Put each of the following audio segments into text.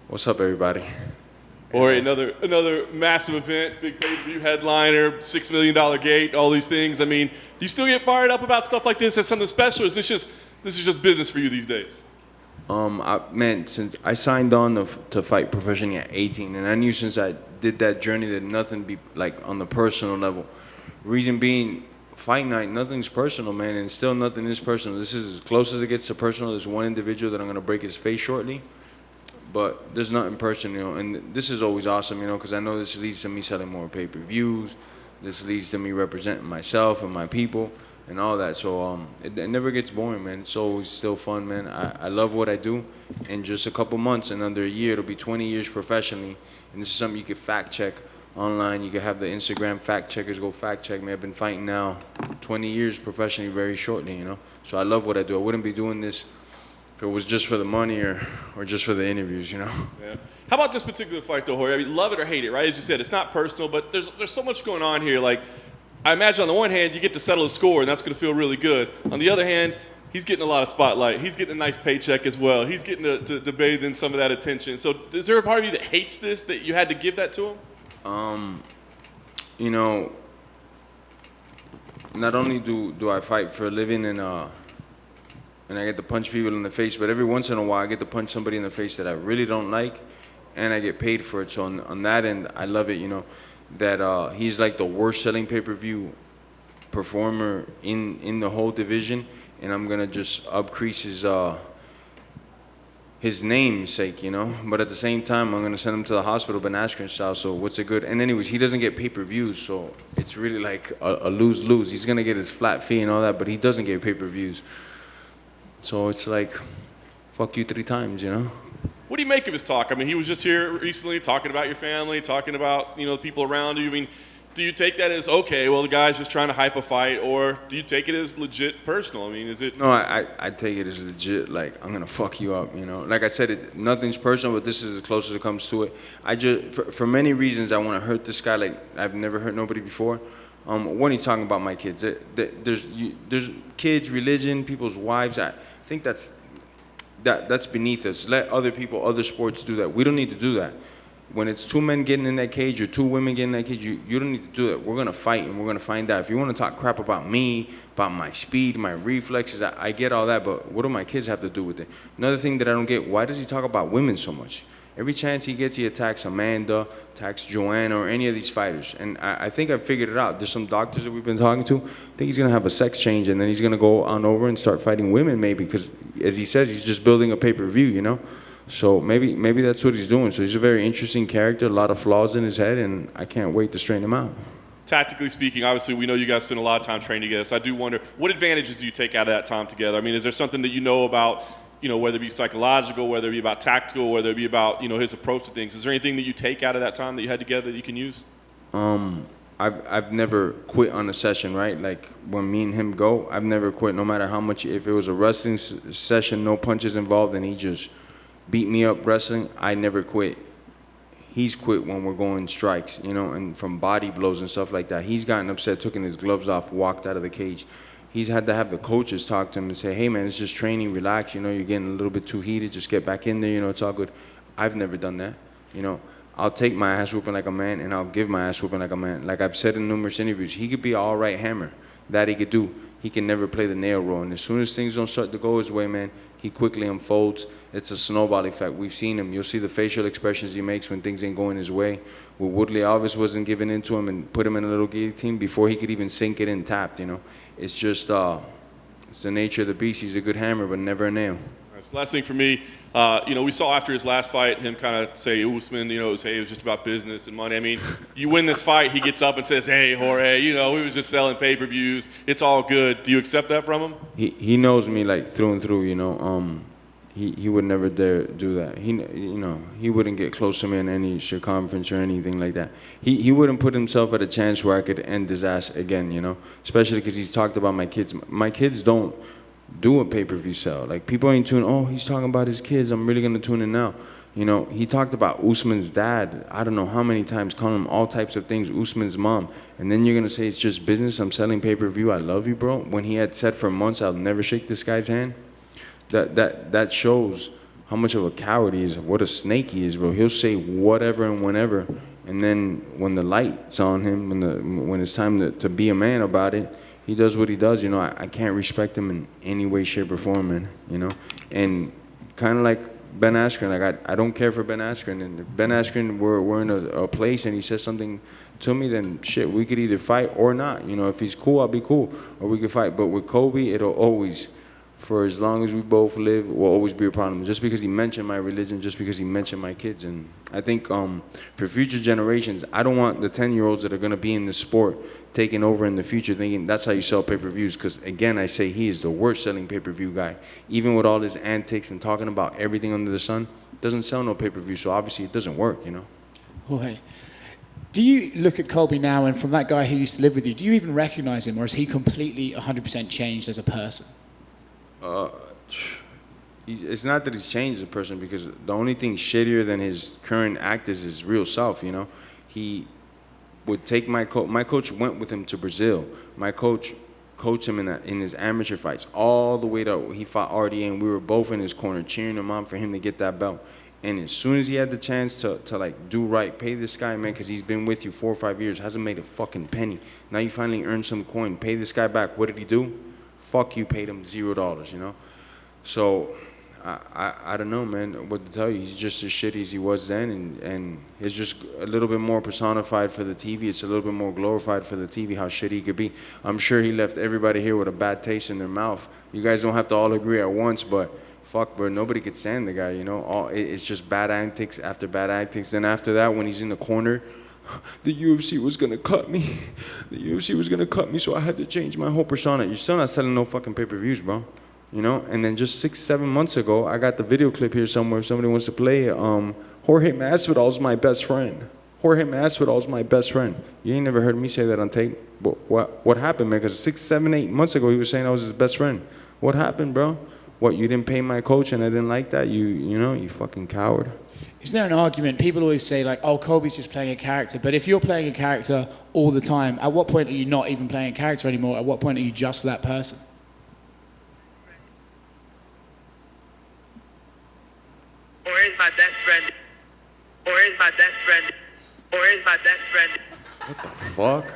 What's up, everybody? Or another massive event, big pay-per-view headliner, $6 million gate, all these things. I mean, do you still get fired up about stuff like this as something special, or is this is just business for you these days? Since I signed on to fight professionally at 18, and I knew since I did that journey that nothing be like on the personal level. Reason being, fight night, nothing's personal, man, and still nothing is personal. This is as close as it gets to personal. There's one individual that I'm gonna break his face shortly, but there's nothing personal, and this is always awesome, because I know this leads to me selling more pay-per-views. This leads to me representing myself and my people and all that. So it never gets boring, man. It's always still fun, man. I love what I do. In just a couple months, and under a year, it'll be 20 years professionally, and this is something you can fact check online. You can have the Instagram fact checkers go fact check me. I've been fighting now 20 years professionally very shortly, So I love what I do. I wouldn't be doing this if it was just for the money or just for the interviews, Yeah. How about this particular fight, though, Jorge? I mean, love it or hate it, right? As you said, it's not personal, but there's so much going on here. Like, I imagine on the one hand, you get to settle a score, and that's going to feel really good. On the other hand, he's getting a lot of spotlight. He's getting a nice paycheck as well. He's getting to bathe in some of that attention. So is there a part of you that hates this, that you had to give that to him? Not only do I fight for a living and I get to punch people in the face, but every once in a while I get to punch somebody in the face that I really don't like, and I get paid for it. So on that end, I love it, that he's like the worst selling pay-per-view performer in the whole division, and I'm gonna just upcrease his namesake, But at the same time, I'm gonna send him to the hospital, Ben Askren style. So what's it good? And anyways, he doesn't get pay-per-views, so it's really like a lose-lose. He's gonna get his flat fee and all that, but he doesn't get pay-per-views. So it's like, fuck you 3 times, What do you make of his talk? I mean, he was just here recently talking about your family, talking about, the people around you. I mean, do you take that as, okay, well, the guy's just trying to hype a fight, or do you take it as legit personal? I mean, is it? No, I take it as legit, like, I'm going to fuck you up, Like I said, nothing's personal, but this is as close as it comes to it. For many reasons, I want to hurt this guy like I've never hurt nobody before. When he's talking about my kids, there's kids, religion, people's wives. I think that's beneath us. Let other people, other sports do that. We don't need to do that. When it's 2 men getting in that cage or 2 women getting in that cage, you don't need to do that. We're gonna fight and we're gonna find out. If you want to talk crap about me, about my speed, my reflexes, I get all that, but what do my kids have to do with it? Another thing that I don't get, why does he talk about women so much? Every chance he gets, he attacks Amanda, attacks Joanna, or any of these fighters. And I think I've figured it out. There's some doctors that we've been talking to. I think he's going to have a sex change, and then he's going to go on over and start fighting women maybe, because, as he says, he's just building a pay-per-view, So maybe that's what he's doing. So he's a very interesting character, a lot of flaws in his head, and I can't wait to straighten him out. Tactically speaking, obviously, we know you guys spend a lot of time training together, so I do wonder, what advantages do you take out of that time together? I mean, is there something that you know about, whether it be psychological, whether it be about tactical, whether it be about, his approach to things? Is there anything that you take out of that time that you had together that you can use? I've never quit on a session, right? Like when me and him go, I've never quit, no matter how much. If it was a wrestling session, no punches involved, and he just beat me up wrestling, I never quit. He's quit when we're going strikes, and from body blows and stuff like that. He's gotten upset, taken his gloves off, walked out of the cage. He's had to have the coaches talk to him and say, hey, man, it's just training, relax, you're getting a little bit too heated, just get back in there, it's all good. I've never done that, I'll take my ass whooping like a man, and I'll give my ass whooping like a man. Like I've said in numerous interviews, he could be an all right hammer. That he could do. He can never play the nail role. And as soon as things don't start to go his way, man, he quickly unfolds. It's a snowball effect. We've seen him. You'll see the facial expressions he makes when things ain't going his way. When Woodley Alves wasn't giving in to him and put him in a little guillotine before he could even sink it in tapped, It's just, it's the nature of the beast. He's a good hammer, but never a nail. That's the last thing for me. We saw after his last fight him kind of say, Usman, it was just about business and money. I mean, you win this fight, he gets up and says, hey, Jorge, we was just selling pay-per-views. It's all good. Do you accept that from him? He knows me like through and through, He would never dare do that. He wouldn't get close to me in any circumference or anything like that. He wouldn't put himself at a chance where I could end his ass again, Especially because he's talked about my kids. My kids don't do a pay-per-view sell. Like, people ain't tuning, oh, he's talking about his kids, I'm really gonna tune in now. He talked about Usman's dad, I don't know how many times, calling him all types of things, Usman's mom. And then you're gonna say it's just business, I'm selling pay-per-view, I love you, bro. When he had said for months, I'll never shake this guy's hand. That shows how much of a coward he is, what a snake he is, bro. He'll say whatever and whenever, and then when the light's on him, when it's time to be a man about it, he does what he does. You know, I can't respect him in any way, shape, or form, man. You know, and kind of like Ben Askren, like I don't care for Ben Askren, and if Ben Askren we're in a place and he says something to me, then shit, we could either fight or not. You know, if he's cool, I'll be cool, or we could fight. But with Colby, it'll always, for as long as we both live, will always be a problem. Just because he mentioned my religion, just because he mentioned my kids. And I think for future generations, I don't want the 10-year-olds that are going to be in the sport taking over in the future thinking that's how you sell pay-per-views. Because, again, I say he is the worst-selling pay-per-view guy. Even with all his antics and talking about everything under the sun, doesn't sell no pay-per-view. So, obviously, it doesn't work, you know? Jorge, do you look at Colby now, and from that guy who used to live with you, do you even recognize him, or is he completely 100% changed as a person? It's not that he's changed as a person, because the only thing shittier than his current act is his real self, you know? He would take my coach went with him to Brazil. My coach coached him in his amateur fights all the way to he fought RDA, and we were both in his corner cheering him on for him to get that belt. And as soon as he had the chance to like do right, pay this guy, man, because he's been with you 4 or 5 years, hasn't made a fucking penny. Now you finally earned some coin, pay this guy back. What did he do? Fuck you, paid him $0, you know? So I don't know, man, what to tell you. He's just as shitty as he was then, and it's just a little bit more personified for the TV. It's a little bit more glorified for the TV, how shitty he could be. I'm sure he left everybody here with a bad taste in their mouth. You guys don't have to all agree at once, but fuck, bro, nobody could stand the guy, you know? It's just bad antics after bad antics. Then after that, when he's in the corner, the UFC was gonna cut me. The UFC was gonna cut me, so I had to change my whole persona. You're still not selling no fucking pay-per-views, bro. You know? And then just 6-7 months ago, I got the video clip here somewhere. If somebody wants to play it. Jorge Masvidal's my best friend. Jorge Masvidal's my best friend. You ain't never heard me say that on tape. What happened, man? Because 6, 7, 8 months ago, he was saying I was his best friend. What happened, bro? What, you didn't pay my coach and I didn't like that? You know, you fucking coward. Is there an argument? People always say, like, oh, Colby's just playing a character. But if you're playing a character all the time, at what point are you not even playing a character anymore? At what point are you just that person? Or is my best friend? Or is my best friend? Or is my best friend? What the fuck?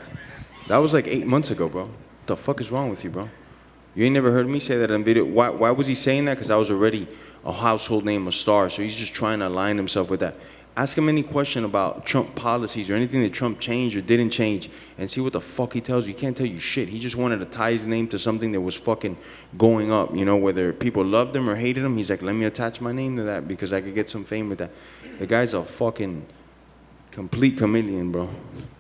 That was like 8 months ago, bro. What the fuck is wrong with you, bro? You ain't never heard me say that on video. Why was he saying that? Because I was already a household name, a star. So he's just trying to align himself with that. Ask him any question about Trump policies or anything that Trump changed or didn't change, and see what the fuck he tells you. He can't tell you shit. He just wanted to tie his name to something that was fucking going up. You know, whether people loved him or hated him, he's like, let me attach my name to that because I could get some fame with that. The guy's a fucking complete chameleon, bro.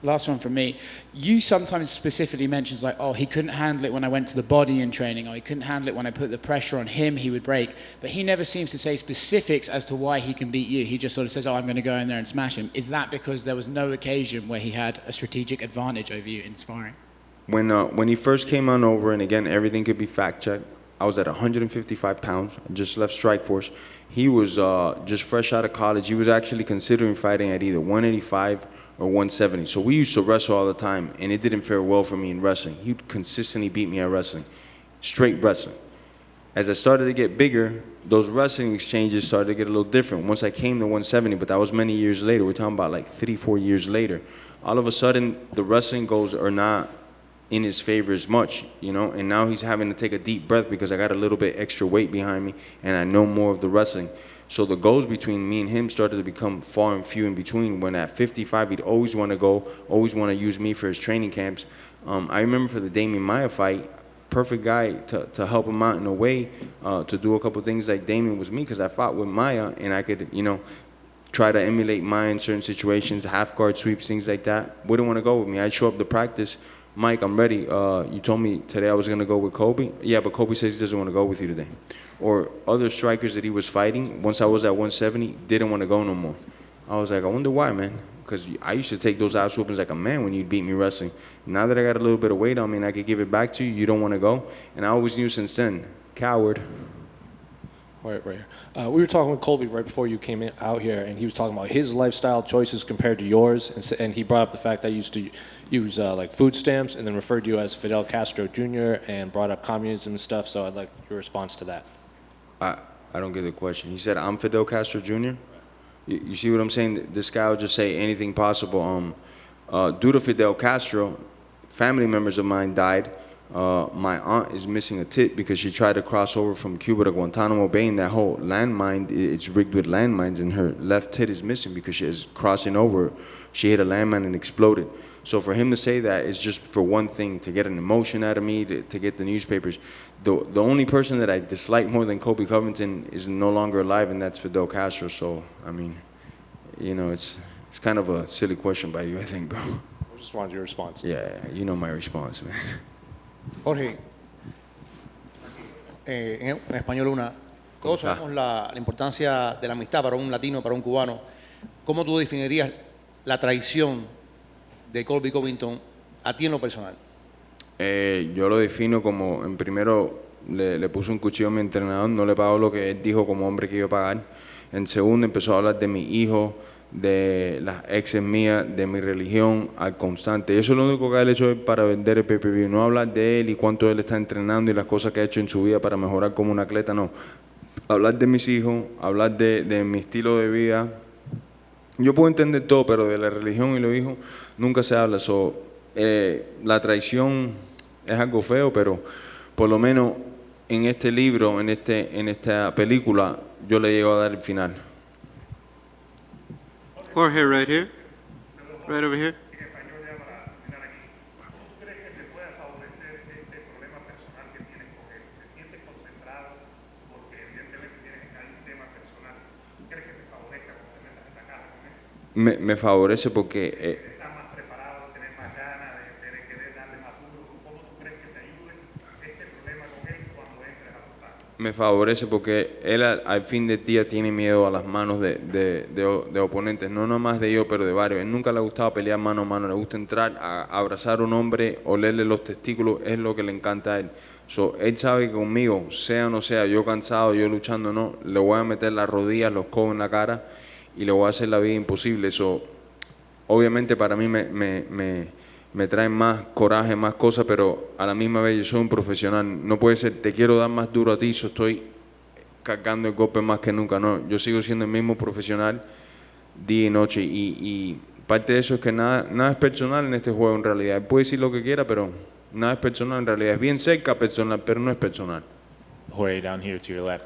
Last one from me. You sometimes specifically mentions like, oh, he couldn't handle it when I went to the body in training, or he couldn't handle it when I put the pressure on him, he would break. But he never seems to say specifics as to why he can beat you. He just sort of says, oh, I'm going to go in there and smash him. Is that because there was no occasion where he had a strategic advantage over you in sparring? When he first came on over, and again, everything could be fact-checked, I was at 155 pounds, just left Strikeforce. He was just fresh out of college. He was actually considering fighting at either 185 or 170. So we used to wrestle all the time, and it didn't fare well for me in wrestling. He'd consistently beat me at wrestling, straight wrestling. As I started to get bigger, those wrestling exchanges started to get a little different. Once I came to 170, but that was many years later. We're talking about like 3-4 years later. All of a sudden, the wrestling goals are not in his favor as much, you know, and now he's having to take a deep breath because I got a little bit extra weight behind me and I know more of the wrestling. So the goals between me and him started to become far and few in between. When at 55, he'd always want to go, always want to use me for his training camps. I remember for the Damian Maia fight, perfect guy to help him out in a way, to do a couple things like Damian was me, because I fought with Maia and I could, you know, try to emulate Maia in certain situations, half guard sweeps, things like that. Wouldn't want to go with me. I'd show up to practice. Mike, I'm ready. You told me today I was going to go with Colby. Yeah, but Colby says he doesn't want to go with you today. Or other strikers that he was fighting, once I was at 170, didn't want to go no more. I was like, I wonder why, man. Because I used to take those ass whoopings like a man when you'd beat me wrestling. Now that I got a little bit of weight on me and I could give it back to you, you don't want to go. And I always knew since then, coward. Right here. We were talking with Colby right before you came out here, and he was talking about his lifestyle choices compared to yours, and he brought up the fact that I used to use like food stamps, and then referred to you as Fidel Castro Jr. and brought up communism and stuff. So I'd like your response to that. I don't get the question. He said, I'm Fidel Castro Jr.? You see what I'm saying? This guy will just say anything possible. Due to Fidel Castro, family members of mine died. My aunt is missing a tit because she tried to cross over from Cuba to Guantanamo Bay, and that whole landmine, it's rigged with landmines, and her left tit is missing because she is crossing over. She hit a landmine and exploded. So for him to say that is just for one thing, to get an emotion out of me, to get the newspapers. The only person that I dislike more than Colby Covington is no longer alive, and that's Fidel Castro. So, I mean, you know, it's kind of a silly question by you, I think, bro. I just wanted your response. Yeah, you know my response, man. Jorge, en español todos sabemos la importancia de la amistad para un latino, para un cubano. ¿Cómo tú definirías la traición de Colby Covington a ti en lo personal? Yo lo defino como, en primero, le puse un cuchillo a mi entrenador, no le pagó lo que él dijo como hombre que iba a pagar. En segundo, empezó a hablar de mi hijo, de las exes mías, de mi religión al constante. Eso es lo único que él ha hecho para vender el pay-per-view. No hablar de él y cuánto él está entrenando y las cosas que ha hecho en su vida para mejorar como un atleta, no. Hablar de mis hijos, hablar de mi estilo de vida. Yo puedo entender todo, pero de la religión y los hijos nunca se habla. La traición es algo feo, pero por lo menos en este libro, en esta película, yo le llego a dar el final. Jorge, right here. Right over here. Me favorece porque me favorece porque él al fin del día tiene miedo a las manos de oponentes, no nomás de yo, pero de varios. Él nunca le ha gustado pelear mano a mano, le gusta entrar a abrazar a un hombre, olerle los testículos, es lo que le encanta a él. Él sabe que conmigo, sea o no sea, yo cansado, yo luchando, no, le voy a meter las rodillas, los codos en la cara y le voy a hacer la vida imposible. Obviamente para mí me trae más coraje, más cosas, pero a la misma vez yo soy un profesional. No puede ser, te quiero dar más duro a ti, estoy cargando el golpe más que nunca. No, yo sigo siendo el mismo profesional día y noche. Y parte de eso es que nada es personal en este juego en realidad. Él puede decir lo que quiera, pero nada es personal en realidad. Es bien cerca personal, pero no es personal. Jorge, down here to your left.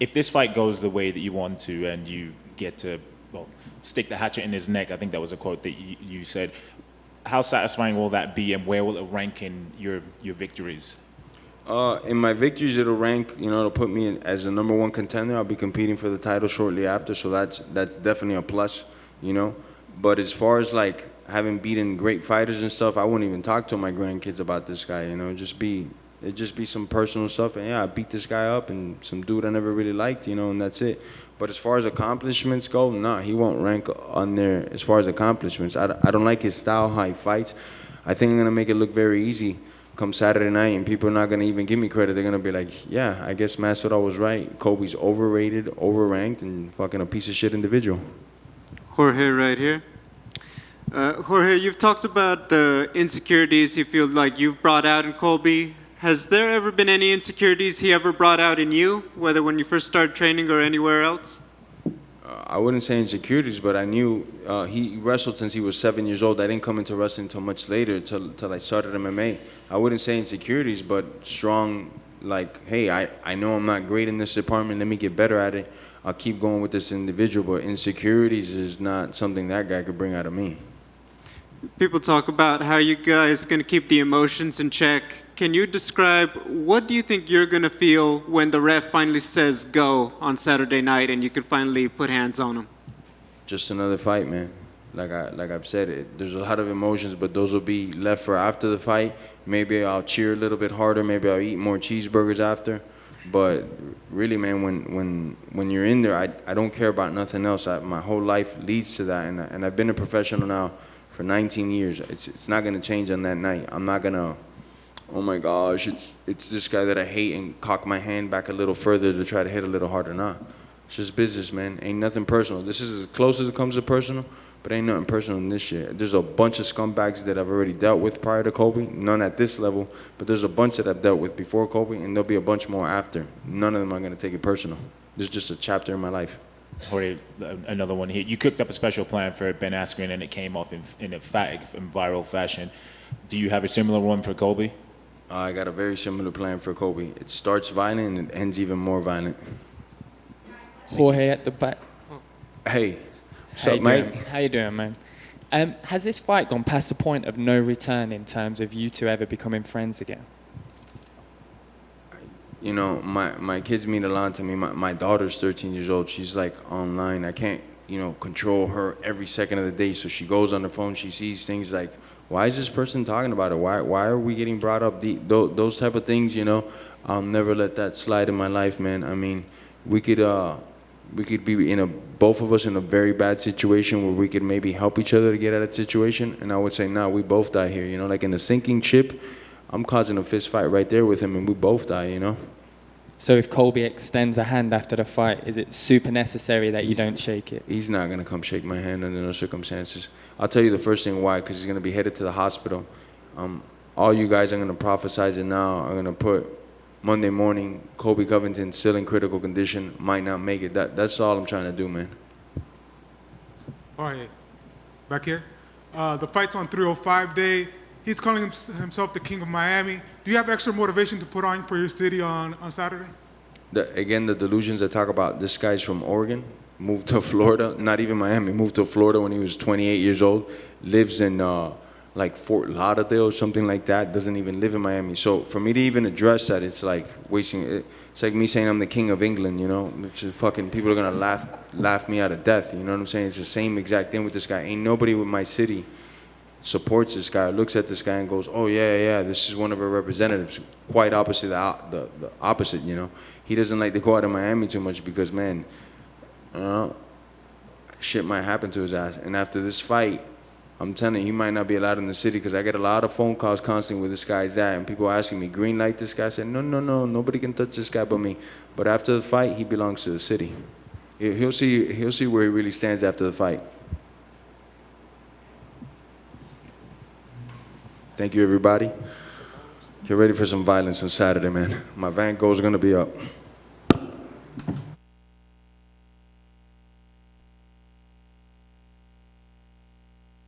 If this fight goes the way that you want to and you get to, well, stick the hatchet in his neck, I think that was a quote that you said, how satisfying will that be, and where will it rank in your victories? In my victories, it'll rank, it'll put me as the #1 contender. I'll be competing for the title shortly after, so that's definitely a plus, But as far as like having beaten great fighters and stuff, I wouldn't even talk to my grandkids about this guy, It'd just be some personal stuff, and yeah, I beat this guy up and some dude I never really liked, and that's it. But as far as accomplishments go, nah, he won't rank on there as far as accomplishments. I don't like his style, how he fights. I think I'm going to make it look very easy come Saturday night, and people are not going to even give me credit. They're going to be like, yeah, I guess Masvidal was right. Colby's overrated, overranked, and fucking a piece of shit individual. Jorge, right here. Jorge, you've talked about the insecurities you feel like you've brought out in Colby. Has there ever been any insecurities he ever brought out in you, whether when you first started training or anywhere else? I wouldn't say insecurities, but I knew he wrestled since he was 7 years old. I didn't come into wrestling until much later, till I started MMA. I wouldn't say insecurities, but strong, like, hey, I know I'm not great in this department. Let me get better at it. I'll keep going with this individual, but insecurities is not something that guy could bring out of me. People talk about how you guys going to keep the emotions in check. Can you describe what do you think you're going to feel when the ref finally says go on Saturday night and you can finally put hands on him? Just another fight, man. Like I've said, there's a lot of emotions, but those will be left for after the fight. Maybe I'll cheer a little bit harder. Maybe I'll eat more cheeseburgers after. But really, man, when you're in there, I don't care about nothing else. My whole life leads to that, and I've been a professional now for 19 years. It's not going to change on that night. I'm not going to, oh my gosh, it's this guy that I hate, and cock my hand back a little further to try to hit a little harder. Nah, it's just business, man. Ain't nothing personal. This is as close as it comes to personal, but ain't nothing personal in this shit. There's a bunch of scumbags that I've already dealt with prior to Colby, none at this level, but there's a bunch that I've dealt with before Colby, and there'll be a bunch more after. None of them are gonna take it personal. This is just a chapter in my life. Jorge, another one here. You cooked up a special plan for Ben Askren, and it came off in viral fashion. Do you have a similar one for Colby? I got a very similar plan for Colby. It starts violent and it ends even more violent. Jorge at the back. Hey, what's How up, you mate? doing? How you doing, man? Has this fight gone past the point of no return in terms of you two ever becoming friends again? You know, my kids mean a lot to me. My daughter's 13 years old. She's like online. I can't, you know, control her every second of the day. So she goes on the phone. She sees things like, why is this person talking about it? Why are we getting brought up? Those type of things, you know. I'll never let that slide in my life, man. I mean, we could be both of us in a very bad situation where we could maybe help each other to get out of that situation. And I would say, nah, we both die here. You know, like in a sinking ship, I'm causing a fist fight right there with him, and we both die. You know. So if Colby extends a hand after the fight, is it super necessary that you don't shake it? He's not gonna come shake my hand under no circumstances. I'll tell you the first thing why, because he's gonna be headed to the hospital. All you guys are gonna prophesize it now. Are gonna put Monday morning, Colby Covington still in critical condition, might not make it. That's all I'm trying to do, man. All right, back here. The fight's on 305 day. He's calling himself the King of Miami. Do you have extra motivation to put on for your city on Saturday? Again, the delusions I talk about, this guy's from Oregon, moved to Florida, not even Miami, moved to Florida when he was 28 years old, lives in like Fort Lauderdale or something like that, doesn't even live in Miami. So for me to even address that, it's like wasting it. It's like me saying I'm the King of England, you know? It's just fucking, people are gonna laugh me out of death, you know what I'm saying? It's the same exact thing with this guy. Ain't nobody with my city supports this guy, looks at this guy and goes, oh yeah, this is one of our representatives. Quite opposite, the opposite, you know. He doesn't like to go out of Miami too much because, man, shit might happen to his ass. And after this fight, I'm telling you, he might not be allowed in the city because I get a lot of phone calls constantly where this guy's at, and people asking me, green light this guy? I said, no, nobody can touch this guy but me. But after the fight, he belongs to the city. He'll see where he really stands after the fight. Thank you, everybody. Get ready for some violence on Saturday, man. My Van Gogh's gonna be up.